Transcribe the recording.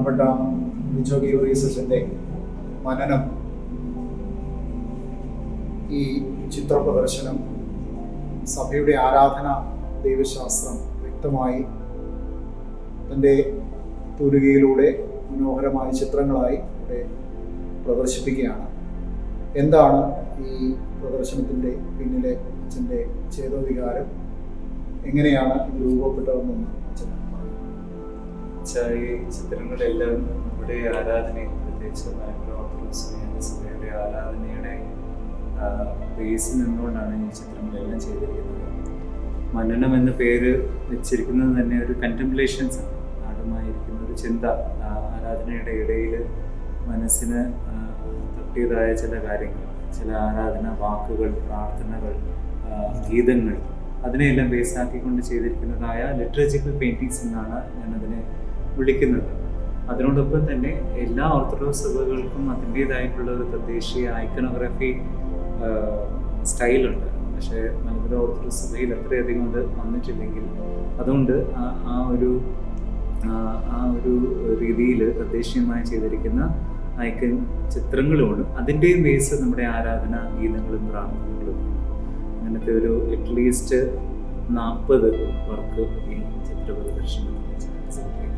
ബഹുമാനപ്പെട്ട ലിജോ ഗീവർഗീസച്ചൻ്റെ മനനം, ഈ ചിത്ര പ്രദർശനം സഭയുടെ ആരാധന ദൈവശാസ്ത്രം വ്യക്തമായി തൻ്റെ തൂലികയിലൂടെ മനോഹരമായ ചിത്രങ്ങളായി ഇവിടെ പ്രദർശിപ്പിക്കുകയാണ്. എന്താണ് ഈ പ്രദർശനത്തിൻ്റെ പിന്നിലെ അച്ഛൻ്റെ ചേതോവികാരം, എങ്ങനെയാണ് ഇത് രൂപപ്പെട്ടതെന്നൊന്ന് അച്ഛൻ പറയും. ഈ ചിത്രങ്ങളെല്ലാം നമ്മുടെ ആരാധനയെ, പ്രത്യേകിച്ച് സഭയുടെ ആരാധനയുടെ ബേസിൽ നിന്നുകൊണ്ടാണ് ഈ ചിത്രങ്ങളെല്ലാം ചെയ്തിരിക്കുന്നത്. മനനം എന്ന പേര് വെച്ചിരിക്കുന്നത് തന്നെ ഒരു കണ്ടംപ്ലേഷൻസ് ആണ്, ആഴമായിരിക്കുന്ന ഒരു ചിന്ത. ആരാധനയുടെ ഇടയിൽ മനസ്സിന് തട്ടിയതായ ചില കാര്യങ്ങൾ, ചില ആരാധന വാക്കുകൾ, പ്രാർത്ഥനകൾ, ഗീതങ്ങൾ, അതിനെയെല്ലാം ബേസാക്കിക്കൊണ്ട് ചെയ്തിരിക്കുന്നതായ ലിറ്ററേച്ചർ പെയിൻറ്റിങ്സ് എന്നാണ് ഞാനതിനെ വിളിക്കുന്നത്. അതിനോടൊപ്പം തന്നെ എല്ലാ ഓർത്തഡോക്സ് സഭകൾക്കും അതിൻ്റേതായിട്ടുള്ള ഒരു തദ്ദേശീയ ഐക്കണോഗ്രാഫി സ്റ്റൈലുണ്ട്. പക്ഷേ മലങ്കര ഓർത്തഡോക്സ് സഭയിൽ അത്രയധികം അത് വന്നിട്ടില്ലെങ്കിൽ, അതുകൊണ്ട് ആ ഒരു രീതിയിൽ തദ്ദേശീയമായി ചെയ്തിരിക്കുന്ന ഐക്കൺ ചിത്രങ്ങളുമുണ്ട്. അതിൻ്റെയും ബേസ് നമ്മുടെ ആരാധന ഗീതങ്ങളും പ്രാർത്ഥനകളും. അങ്ങനത്തെ ഒരു അറ്റ്ലീസ്റ്റ് 40 വർക്ക് ഈ ചിത്ര പ്രദർശനത്തിൽ